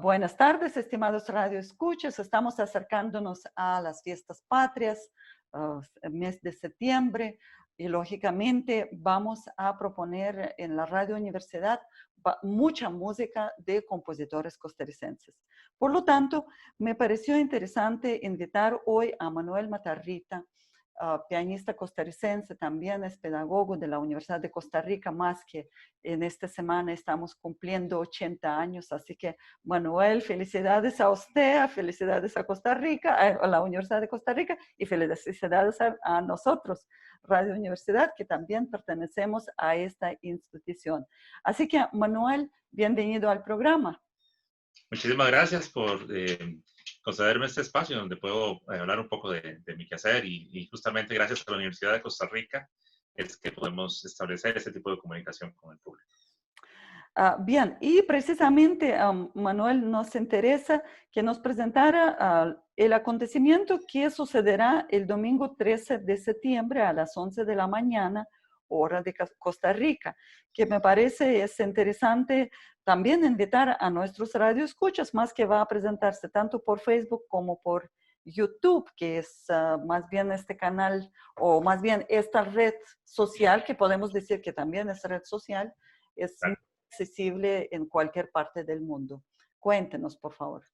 Buenas tardes, estimados radioescuchas. Estamos acercándonos a las fiestas patrias, el mes de septiembre, y lógicamente vamos a proponer en la Radio Universidad mucha música de compositores costarricenses. Por lo tanto, me pareció interesante invitar hoy a Manuel Matarrita, pianista costarricense, también es pedagogo de la Universidad de Costa Rica, más que en esta semana estamos cumpliendo 80 años, así que Manuel, felicidades a usted, felicidades a Costa Rica, a la Universidad de Costa Rica y felicidades a nosotros, Radio Universidad, que también pertenecemos a esta institución. Así que Manuel, bienvenido al programa. Muchísimas gracias por concederme este espacio donde puedo hablar un poco de mi quehacer y justamente gracias a la Universidad de Costa Rica es que podemos establecer este tipo de comunicación con el público. Bien, y precisamente, Manuel, nos interesa que nos presentara el acontecimiento que sucederá el domingo 13 de septiembre a las 11 de la mañana, hora de Costa Rica, que me parece es interesante también invitar a nuestros radioescuchas, más que va a presentarse tanto por Facebook como por YouTube, que es más bien este canal, o más bien esta red social, que podemos decir que también es red social, es Claro. accesible en cualquier parte del mundo. Cuéntenos, por favor.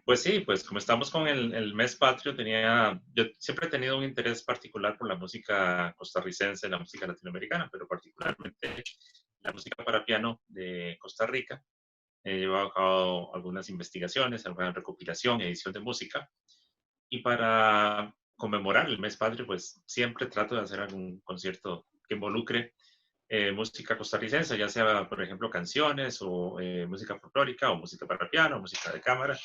Pues sí, pues como estamos con el mes patrio, yo siempre he tenido un interés particular por la música costarricense, la música latinoamericana, pero particularmente la música para piano de Costa Rica. He llevado a cabo algunas investigaciones, alguna recopilación, edición de música, y para conmemorar el mes patrio, pues siempre trato de hacer algún concierto que involucre música costarricense, ya sea, por ejemplo, canciones o música folclórica o música para piano, música de cámara.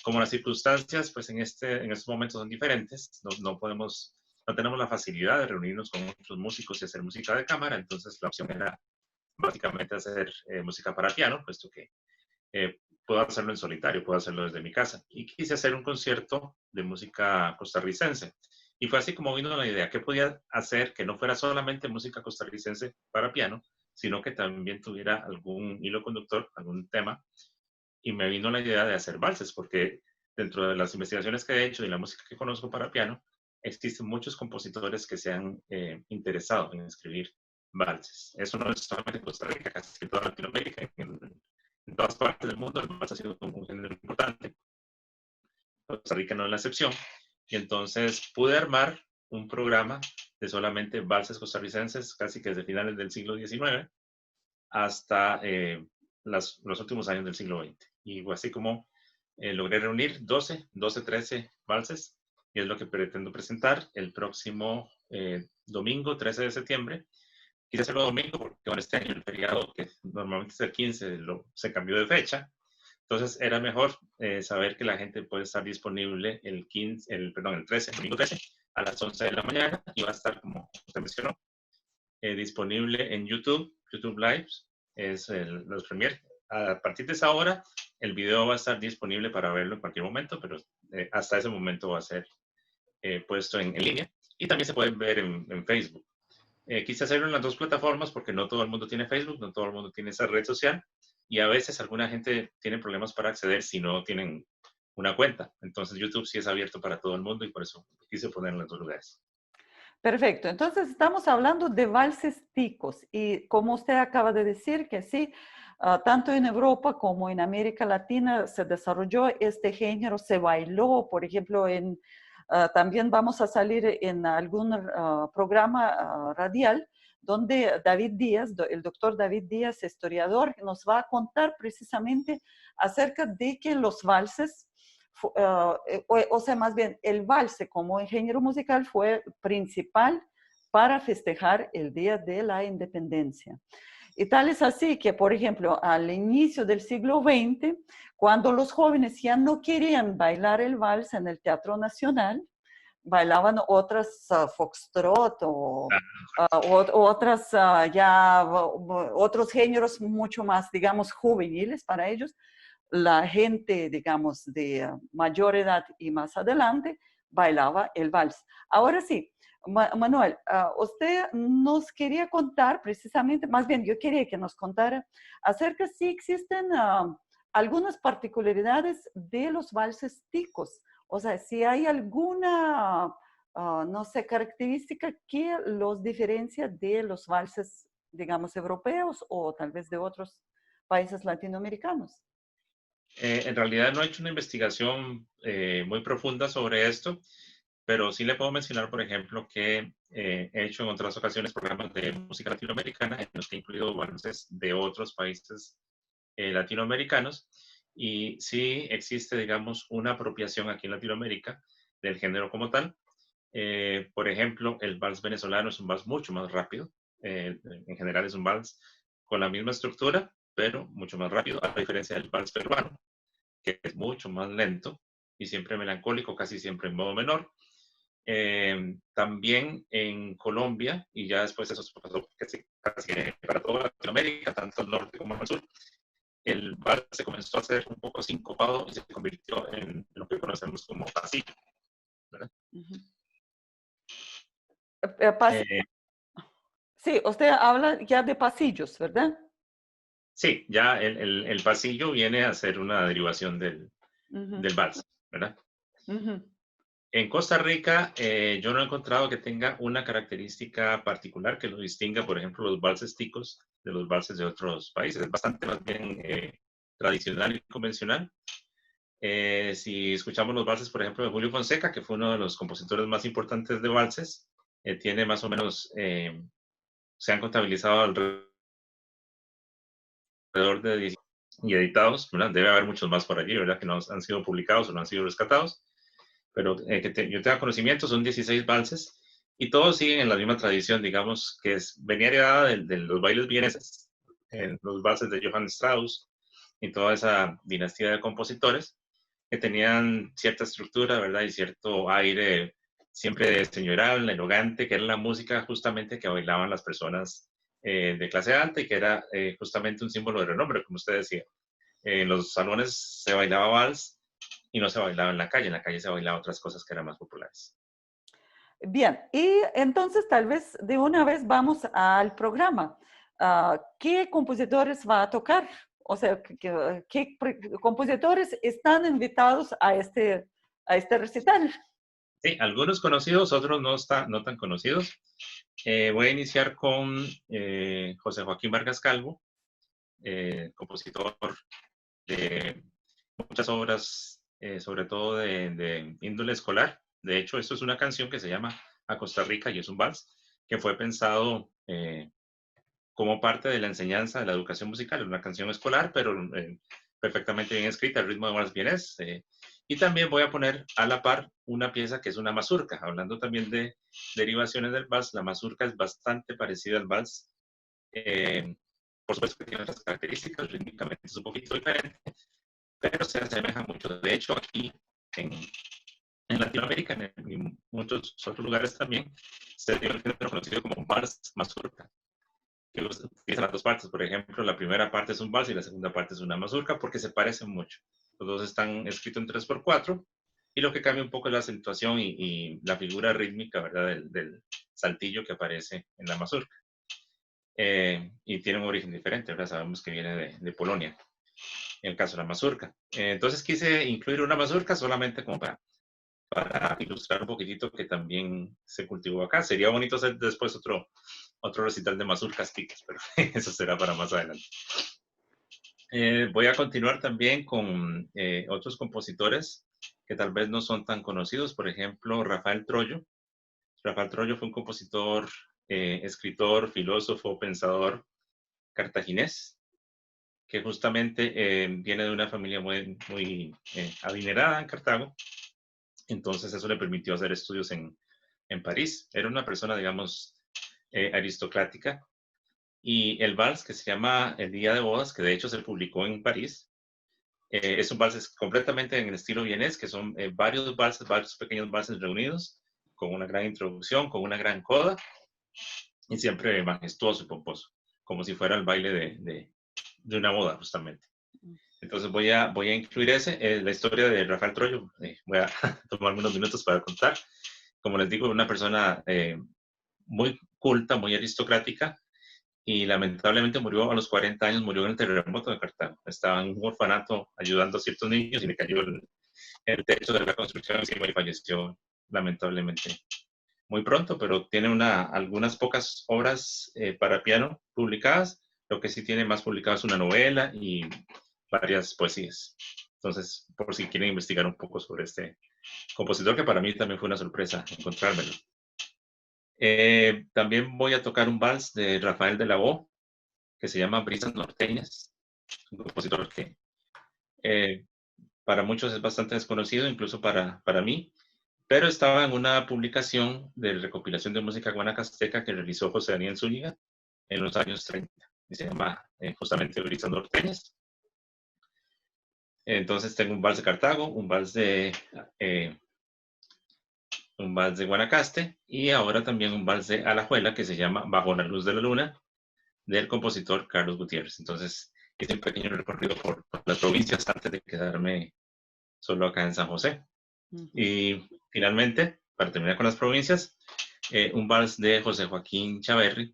Como las circunstancias, pues en estos momentos son diferentes, no tenemos la facilidad de reunirnos con otros músicos y hacer música de cámara, entonces la opción era básicamente hacer música para piano, puesto que puedo hacerlo en solitario, puedo hacerlo desde mi casa. Y quise hacer un concierto de música costarricense. Y fue así como vino la idea, ¿qué podía hacer que no fuera solamente música costarricense para piano, sino que también tuviera algún hilo conductor, algún tema? Y me vino la idea de hacer valses, porque dentro de las investigaciones que he hecho y la música que conozco para piano, existen muchos compositores que se han interesado en escribir valses. Eso no es solamente en Costa Rica, casi en toda Latinoamérica, en todas partes del mundo, el vals ha sido un género importante. Costa Rica no es la excepción. Y entonces pude armar un programa de solamente valses costarricenses, casi que desde finales del siglo XIX hasta los últimos años del siglo XX. Y así como logré reunir 13 valses, y es lo que pretendo presentar el próximo domingo 13 de septiembre. Quise hacerlo domingo porque bueno, este año el feriado, que normalmente es el 15, se cambió de fecha. Entonces era mejor saber que la gente puede estar disponible el 13, domingo 13, a las 11 de la mañana, y va a estar, como usted mencionó, disponible en YouTube Live, es los Premiere. A partir de esa hora, el video va a estar disponible para verlo en cualquier momento, pero hasta ese momento va a ser puesto en línea, y también se pueden ver en Facebook. Quise hacerlo en las dos plataformas porque no todo el mundo tiene Facebook, no todo el mundo tiene esa red social, y a veces alguna gente tiene problemas para acceder si no tienen una cuenta. Entonces YouTube sí es abierto para todo el mundo y por eso quise ponerlo en los dos lugares. Perfecto, entonces estamos hablando de valses ticos y como usted acaba de decir que sí, tanto en Europa como en América Latina se desarrolló este género, se bailó, por ejemplo, también vamos a salir en algún programa radial donde David Díaz, el doctor David Díaz, historiador, nos va a contar precisamente acerca de que los valses, o sea, más bien, el valse como género musical fue principal para festejar el Día de la Independencia. Y tal es así que, por ejemplo, al inicio del siglo XX, cuando los jóvenes ya no querían bailar el vals en el Teatro Nacional, bailaban otras foxtrot o otros géneros mucho más, digamos, juveniles para ellos. La gente, digamos, de mayor edad y más adelante, bailaba el vals. Ahora sí, Manuel, usted nos quería contar precisamente, más bien yo quería que nos contara acerca si existen algunas particularidades de los valses ticos. O sea, si hay alguna, no sé, característica que los diferencia de los valses, digamos, europeos o tal vez de otros países latinoamericanos. En realidad no he hecho una investigación muy profunda sobre esto, pero sí le puedo mencionar, por ejemplo, que he hecho en otras ocasiones programas de música latinoamericana en los que he incluido valses de otros países latinoamericanos, y sí existe, digamos, una apropiación aquí en Latinoamérica del género como tal. Por ejemplo, el vals venezolano es un vals mucho más rápido. En general es un vals con la misma estructura, pero mucho más rápido, a diferencia del vals peruano, que es mucho más lento y siempre melancólico, casi siempre en modo menor. También en Colombia, y ya después eso pasó casi para toda Latinoamérica, tanto el norte como el sur, el vals se comenzó a hacer un poco sincopado y se convirtió en lo que conocemos como pasillo, ¿verdad? Uh-huh. Eh, sí, usted habla ya de pasillos, ¿verdad? Sí, ya el pasillo viene a ser una derivación del vals, ¿verdad? Uh-huh. En Costa Rica, yo no he encontrado que tenga una característica particular que lo distinga, por ejemplo, los valses ticos de los valses de otros países. Es bastante más bien tradicional y convencional. Si escuchamos los valses, por ejemplo, de Julio Fonseca, que fue uno de los compositores más importantes de valses, tiene más o menos, se han contabilizado alrededor de 10 y editados, ¿verdad? Debe haber muchos más por allí, ¿verdad? Que no han sido publicados o no han sido rescatados, pero yo tenga conocimiento, son 16 valses y todos siguen en la misma tradición, digamos, que venía heredada de los bailes vieneses, los valses de Johann Strauss y toda esa dinastía de compositores que tenían cierta estructura, ¿verdad? Y cierto aire siempre señoral, elegante, que era la música justamente que bailaban las personas de clase alta y que era justamente un símbolo de renombre, como usted decía. En los salones se bailaba vals y no se bailaba en la calle se bailaba otras cosas que eran más populares. Bien, y entonces tal vez de una vez vamos al programa. ¿Qué compositores va a tocar? O sea, ¿qué compositores están invitados a este recital? Sí, algunos conocidos, otros no tan conocidos. Voy a iniciar con José Joaquín Vargas Calvo, compositor de muchas obras, sobre todo de índole escolar. De hecho, esto es una canción que se llama A Costa Rica y es un vals que fue pensado como parte de la enseñanza de la educación musical. Es una canción escolar, pero perfectamente bien escrita, el ritmo de vals vienés. Y también voy a poner a la par una pieza que es una mazurca. Hablando también de derivaciones del vals, la mazurca es bastante parecida al vals. Por supuesto que tiene otras características, rítmicamente es un poquito diferente, pero se asemeja mucho. De hecho, aquí en Latinoamérica, en muchos otros lugares también, se dio el género conocido como vals mazurca, que utilizan las dos partes. Por ejemplo, la primera parte es un vals y la segunda parte es una mazurca porque se parecen mucho. Los dos están escritos en 3x4 y lo que cambia un poco es la acentuación y la figura rítmica, ¿verdad? Del saltillo que aparece en la mazurca. Y tiene un origen diferente, ¿verdad? Sabemos que viene de Polonia, en el caso de la mazurca. Entonces quise incluir una mazurca solamente como para ilustrar un poquitito que también se cultivó acá. Sería bonito hacer después otro recital de mazurcas ticas, pero eso será para más adelante. Voy a continuar también con otros compositores que tal vez no son tan conocidos. Por ejemplo, Rafael Trollo. Rafael Trollo fue un compositor, escritor, filósofo, pensador cartaginés, que justamente viene de una familia muy adinerada en Cartago. Entonces eso le permitió hacer estudios en París. Era una persona, digamos, aristocrática. Y el vals que se llama El Día de Bodas, que de hecho se publicó en París, es un vals completamente en el estilo vienés, que son varios valses, varios pequeños valses reunidos, con una gran introducción, con una gran coda, y siempre majestuoso y pomposo, como si fuera el baile de una boda, justamente. Entonces voy a incluir la historia de Rafael Trollo. Voy a tomarme unos minutos para contar. Como les digo, una persona muy culta, muy aristocrática, y lamentablemente murió a los 40 años, murió en el terremoto de Cartago. Estaba en un orfanato ayudando a ciertos niños y le cayó el techo de la construcción encima y falleció lamentablemente muy pronto, pero tiene algunas pocas obras para piano publicadas. Lo que sí tiene más publicado es una novela y varias poesías. Entonces, por si quieren investigar un poco sobre este compositor, que para mí también fue una sorpresa encontrármelo. También voy a tocar un vals de Rafael de la O, que se llama Brisas Norteñas, un compositor que para muchos es bastante desconocido, incluso para mí, pero estaba en una publicación de recopilación de música guanacasteca que realizó José Daniel Zúñiga en los años 30, y se llama justamente Brisas Norteñas. Entonces tengo un vals de Cartago, un vals de Guanacaste y ahora también un vals de Alajuela que se llama Bajo la luz de la luna, del compositor Carlos Gutiérrez. Entonces hice un pequeño recorrido por las provincias antes de quedarme solo acá en San José. Y finalmente, para terminar con las provincias, un vals de José Joaquín Chaverri,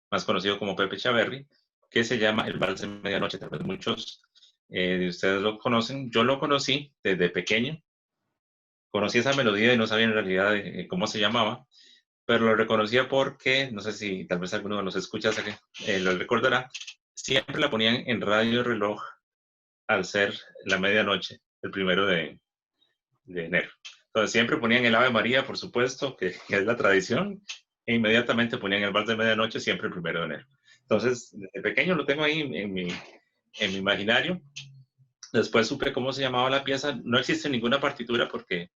más conocido como Pepe Chaverri, que se llama El Vals de Medianoche. Tal vez muchos de ustedes lo conocen. Yo lo conocí desde pequeño. Conocí esa melodía y no sabía en realidad cómo se llamaba, pero lo reconocía porque, no sé si tal vez alguno de los escuchas lo recordará, siempre la ponían en radio reloj al ser la medianoche, el 1 de enero. Entonces siempre ponían el Ave María, por supuesto, que es la tradición, e inmediatamente ponían el vals de medianoche, siempre el 1 de enero. Entonces, desde pequeño lo tengo ahí en mi imaginario. Después supe cómo se llamaba la pieza. No existe ninguna partitura porque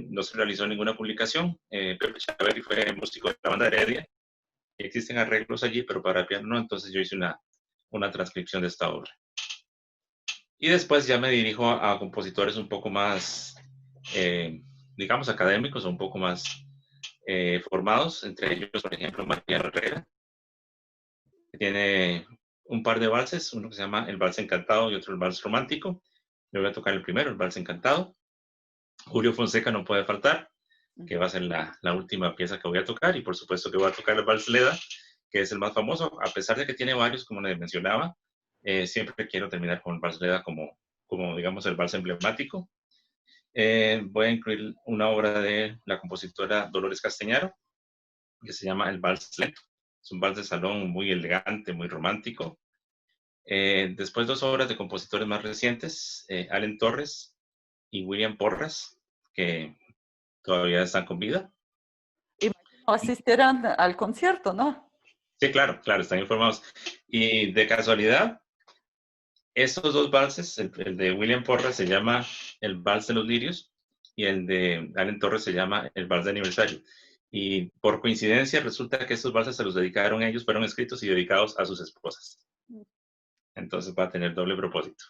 no se realizó ninguna publicación. Pepe Chaverri fue músico de la banda Heredia. Existen arreglos allí, pero para piano no. Entonces yo hice una transcripción de esta obra. Y después ya me dirijo a compositores un poco más, digamos, académicos o un poco más formados. Entre ellos, por ejemplo, Mariano Herrera, que tiene un par de valses, uno que se llama El Vals Encantado y otro El Vals Romántico. Yo voy a tocar el primero, El Vals Encantado. Julio Fonseca no puede faltar, que va a ser la última pieza que voy a tocar, y por supuesto que voy a tocar el Vals Leda, que es el más famoso, a pesar de que tiene varios, como les mencionaba. Siempre quiero terminar con el Vals Leda como digamos, el vals emblemático. Voy a incluir una obra de la compositora Dolores Castañaro, que se llama El Vals Lento. Es un vals de salón muy elegante, muy romántico. Después 2 obras de compositores más recientes, Allen Torres y William Porras, que todavía están con vida. Y asistirán al concierto, ¿no? Sí, claro, están informados. Y de casualidad, estos 2 valses, el de William Porras se llama El Vals de los Lirios y el de Allen Torres se llama El Vals de Aniversario. Y por coincidencia resulta que estos valses se los dedicaron ellos, fueron escritos y dedicados a sus esposas. Entonces va a tener doble propósito.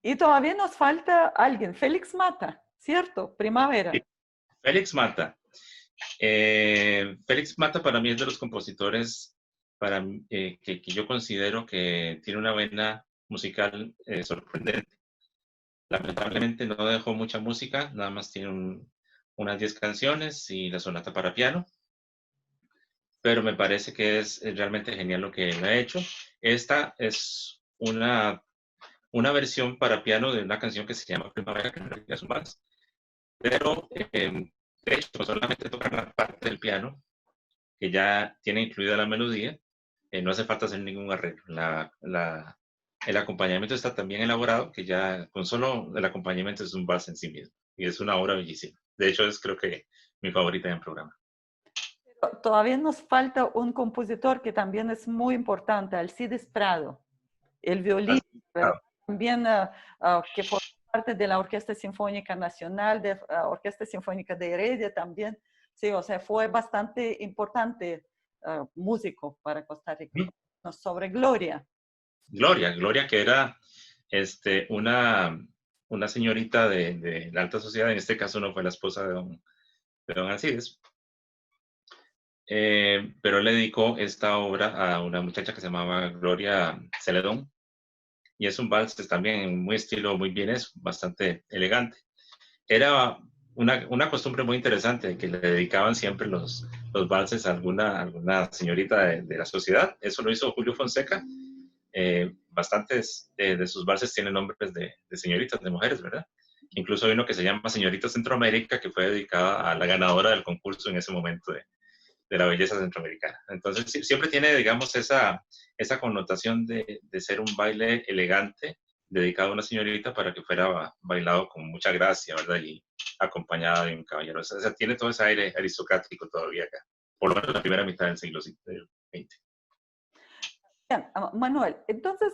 Y todavía nos falta alguien, Félix Mata, ¿cierto? Primavera. Sí. Félix Mata. Félix Mata para mí es de los compositores que yo considero que tiene una vena musical sorprendente. Lamentablemente no dejó mucha música, nada más tiene unas 10 canciones y la sonata para piano, pero me parece que es realmente genial lo que él ha hecho. Esta es una versión para piano de una canción que se llama Primavera, que en realidad es un vals, pero de hecho solamente tocan la parte del piano, que ya tiene incluida la melodía, no hace falta hacer ningún arreglo. El acompañamiento está tan bien elaborado que ya con solo el acompañamiento es un vals en sí mismo. Y es una obra bellísima. De hecho, es creo que mi favorita en el programa. Pero todavía nos falta un compositor que también es muy importante, Alcides Prado, el violín, ¿verdad? También que forma parte de la Orquesta Sinfónica Nacional, de la Orquesta Sinfónica de Heredia también. Sí, o sea, fue bastante importante músico para Costa Rica. ¿Mm? Sobre Gloria. Gloria, que era una señorita de la alta sociedad, en este caso no fue la esposa de don Alcides, pero le dedicó esta obra a una muchacha que se llamaba Gloria Celedón, y es un vals también muy estilo, muy bien, es bastante elegante. Era una costumbre muy interesante que le dedicaban siempre los valses a alguna señorita de la sociedad. Eso lo hizo Julio Fonseca. Bastantes de sus valses tienen nombres de señoritas, de mujeres, ¿verdad? Incluso hay uno que se llama Señorita Centroamérica, que fue dedicada a la ganadora del concurso en ese momento de la belleza centroamericana. Entonces, siempre tiene, digamos, esa connotación de ser un baile elegante, dedicado a una señorita para que fuera bailado con mucha gracia, ¿verdad? Y acompañada de un caballero. O sea, tiene todo ese aire aristocrático todavía acá, por lo menos la primera mitad del siglo XX. Bien, Manuel, entonces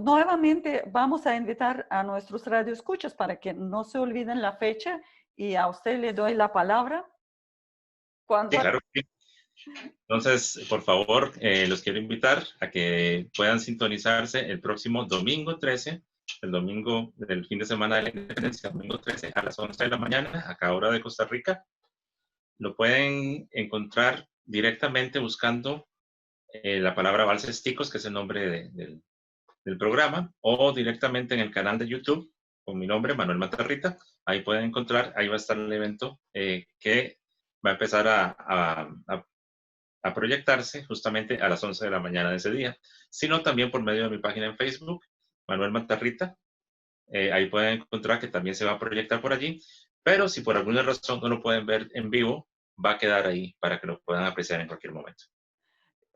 nuevamente vamos a invitar a nuestros radioescuchas para que no se olviden la fecha y a usted le doy la palabra. Sí, Cuando claro. Entonces, por favor, los quiero invitar a que puedan sintonizarse el próximo domingo 13, el domingo del fin de semana de la Independencia, domingo 13 a las 11 de la mañana, acá hora de Costa Rica. Lo pueden encontrar directamente buscando la palabra Valses Ticos, que es el nombre del programa, o directamente en el canal de YouTube con mi nombre, Manuel Matarrita. Ahí pueden encontrar, ahí va a estar el evento que va a empezar a proyectarse justamente a las 11 de la mañana de ese día, sino también por medio de mi página en Facebook, Manuel Matarrita. Ahí pueden encontrar que también se va a proyectar por allí, pero si por alguna razón no lo pueden ver en vivo, va a quedar ahí para que lo puedan apreciar en cualquier momento.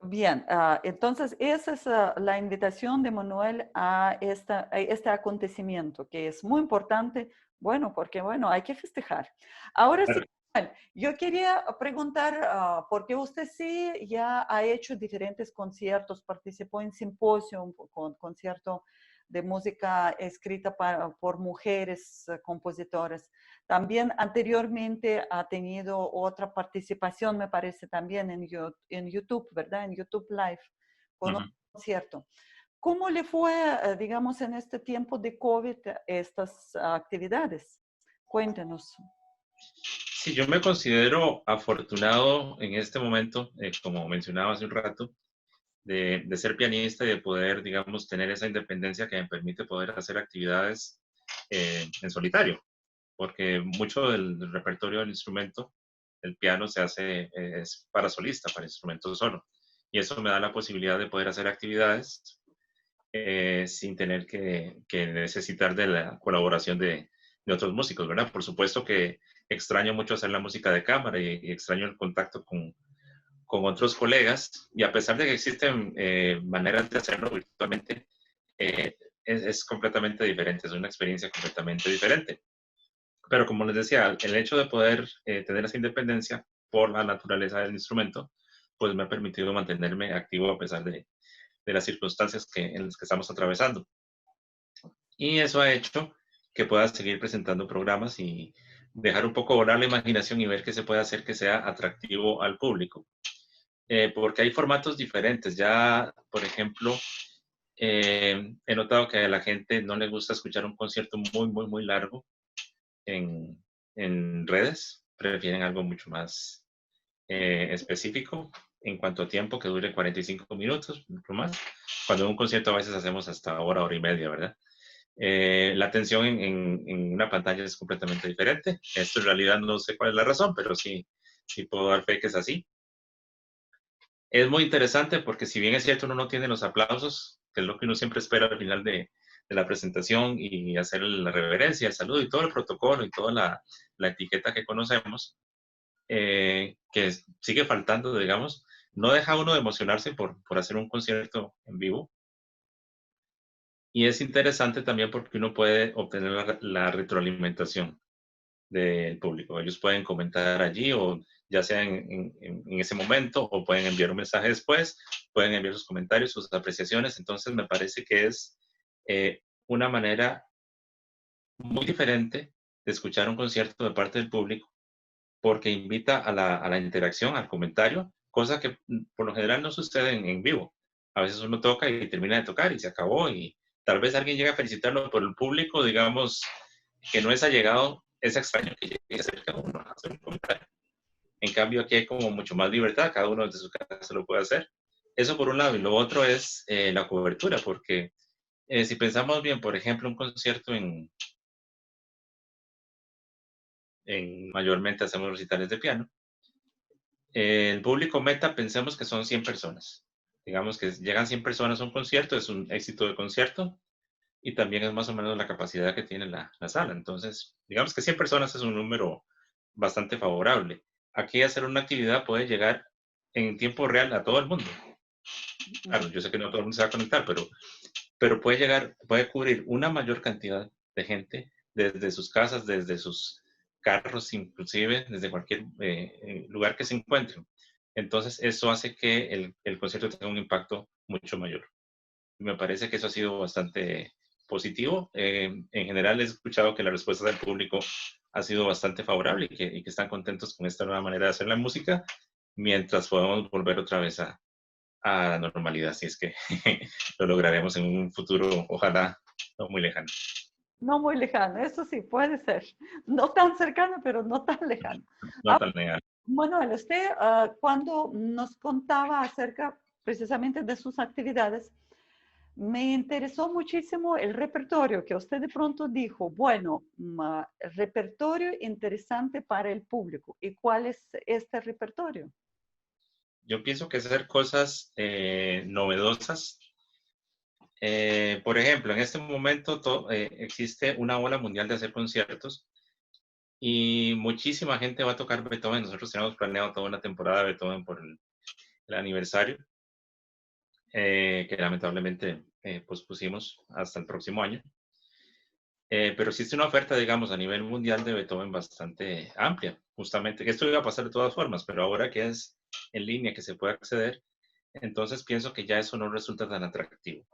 Bien, entonces esa es la invitación de Manuel a este acontecimiento, que es muy importante, bueno, porque bueno, hay que festejar. Ahora sí, Claro. Manuel, yo quería preguntar, porque usted sí ya ha hecho diferentes conciertos, participó en simposio, concierto de música escrita por mujeres compositoras. También anteriormente ha tenido otra participación, me parece, también en YouTube, ¿verdad? En YouTube Live, con un concierto. ¿Cómo le fue, digamos, en este tiempo de COVID estas actividades? Cuéntenos. Sí, yo me considero afortunado en este momento, como mencionaba hace un rato, de ser pianista y de poder, digamos, tener esa independencia que me permite poder hacer actividades en solitario, porque mucho del repertorio del instrumento, el piano, se hace es para solista, para instrumento solo. Y eso me da la posibilidad de poder hacer actividades sin tener que necesitar de la colaboración de otros músicos, ¿verdad? Por supuesto que extraño mucho hacer la música de cámara y extraño el contacto con otros colegas, y a pesar de que existen maneras de hacerlo virtualmente, es completamente diferente, es una experiencia completamente diferente. Pero como les decía, el hecho de poder tener esa independencia por la naturaleza del instrumento, pues me ha permitido mantenerme activo a pesar de las circunstancias en las que estamos atravesando. Y eso ha hecho que pueda seguir presentando programas y dejar un poco volar la imaginación y ver qué se puede hacer que sea atractivo al público. Porque hay formatos diferentes. Ya, por ejemplo, he notado que a la gente no le gusta escuchar un concierto muy largo en, en redes. Prefieren algo mucho más específico en cuanto a tiempo, que dure 45 minutos, mucho más. Cuando en un concierto a veces hacemos hasta hora y media, ¿verdad? La atención en una pantalla es completamente diferente. Esto en realidad no sé cuál es la razón, pero sí puedo dar fe que es así. Es muy interesante porque si bien es cierto uno no tiene los aplausos, que es lo que uno siempre espera al final de la presentación, y hacer la reverencia, el saludo y todo el protocolo y toda la etiqueta que conocemos, que sigue faltando, digamos, no deja uno de emocionarse por hacer un concierto en vivo. Y es interesante también porque uno puede obtener la retroalimentación del público. Ellos pueden comentar allí, o ya sea en ese momento, o pueden enviar un mensaje después, pueden enviar sus comentarios, sus apreciaciones. Entonces me parece que es una manera muy diferente de escuchar un concierto de parte del público, porque invita a la interacción, al comentario, cosa que por lo general no sucede en vivo. A veces uno toca y termina de tocar y se acabó, y tal vez alguien llega a felicitarlo, pero el público, digamos, que no es allegado, es extraño que llegue cerca de uno a hacer un comentario. En cambio, aquí hay como mucho más libertad, cada uno desde su casa lo puede hacer. Eso por un lado, y lo otro es la cobertura, porque si pensamos bien, por ejemplo, un concierto Mayormente hacemos recitales de piano. El público meta pensemos que son 100 personas. Digamos que llegan 100 personas a un concierto, es un éxito de concierto y también es más o menos la capacidad que tiene la sala. Entonces, digamos que 100 personas es un número bastante favorable. Aquí hacer una actividad puede llegar en tiempo real a todo el mundo. Claro, yo sé que no todo el mundo se va a conectar, pero puede llegar, puede cubrir una mayor cantidad de gente desde sus casas, desde sus carros, inclusive desde cualquier lugar que se encuentren. Entonces, eso hace que el concierto tenga un impacto mucho mayor. Me parece que eso ha sido bastante positivo. En general, he escuchado que la respuesta del público ha sido bastante favorable y que están contentos con esta nueva manera de hacer la música, mientras podemos volver otra vez a la normalidad, si es que lo lograremos en un futuro, ojalá no muy lejano. No muy lejano, eso sí, puede ser. No tan cercano, pero no tan lejano. No tan lejano. Manuel, usted cuando nos contaba acerca precisamente de sus actividades, me interesó muchísimo el repertorio que usted de pronto dijo, bueno, repertorio interesante para el público. ¿Y cuál es este repertorio? Yo pienso que hacer cosas novedosas. Por ejemplo, en este momento existe una ola mundial de hacer conciertos y muchísima gente va a tocar Beethoven. Nosotros tenemos planeado toda una temporada de Beethoven por el aniversario, que lamentablemente pospusimos hasta el próximo año. Pero existe una oferta, digamos, a nivel mundial de Beethoven bastante amplia, justamente, que esto iba a pasar de todas formas, pero ahora que es en línea, que se puede acceder, entonces pienso que ya eso no resulta tan atractivo.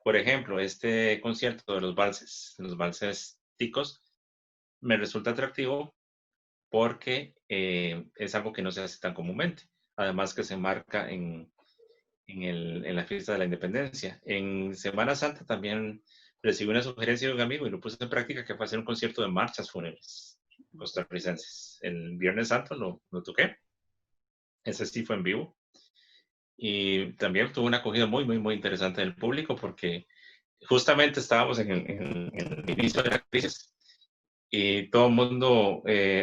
Por ejemplo, este concierto de los valses ticos, me resulta atractivo porque es algo que no se hace tan comúnmente, además que se marca en la fiesta de la independencia. En Semana Santa también recibí una sugerencia de un amigo y lo puse en práctica, que fue hacer un concierto de marchas fúnebres costarricenses. El Viernes Santo lo toqué, ese sí fue en vivo. Y también tuvo una acogida muy, muy, muy interesante del público porque justamente estábamos en el inicio de la crisis y todo el mundo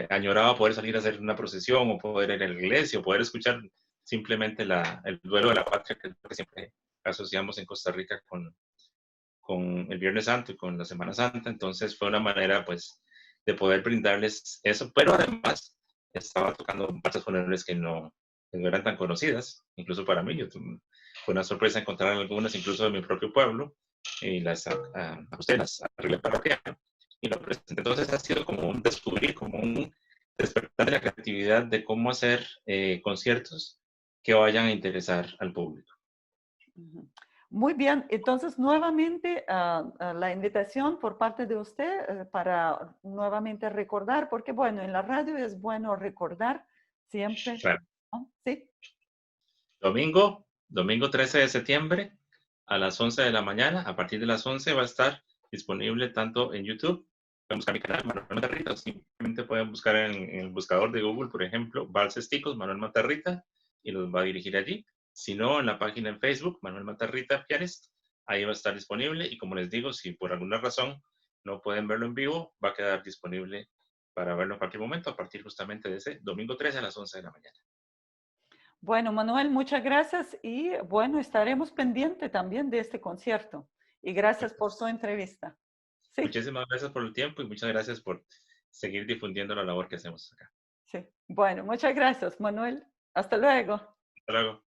añoraba poder salir a hacer una procesión o poder ir a la iglesia o poder escuchar simplemente el duelo de la patria, que es lo que siempre asociamos en Costa Rica con el Viernes Santo y con la Semana Santa. Entonces fue una manera pues de poder brindarles eso, pero además estaba tocando marchas funerarias que no eran tan conocidas, incluso para mí. Fue una sorpresa encontrar algunas incluso de mi propio pueblo y las ajusté, las arreglé para piano y lo presenté. Entonces ha sido como un descubrir, como un despertar de la creatividad de cómo hacer conciertos que vayan a interesar al público. Muy bien, entonces nuevamente la invitación por parte de usted para nuevamente recordar, porque bueno, en la radio es bueno recordar siempre, Claro. ¿no? ¿Sí? Domingo 13 de septiembre a las 11 de la mañana. A partir de las 11 va a estar disponible tanto en YouTube, pueden buscar mi canal, Manuel Matarrita, o simplemente pueden buscar en el buscador de Google, por ejemplo, Valses Ticos, Manuel Matarrita, y los va a dirigir allí. Si no, en la página en Facebook, Manuel Matarrita Pianist, ahí va a estar disponible. Y como les digo, si por alguna razón no pueden verlo en vivo, va a quedar disponible para verlo en cualquier momento, a partir justamente de ese domingo 13 a las 11 de la mañana. Bueno, Manuel, muchas gracias y bueno, estaremos pendientes también de este concierto. Y gracias por su entrevista. Sí, Muchísimas gracias por el tiempo y muchas gracias por seguir difundiendo la labor que hacemos acá. sí. Bueno, muchas gracias, Manuel. Hasta luego. Hasta luego.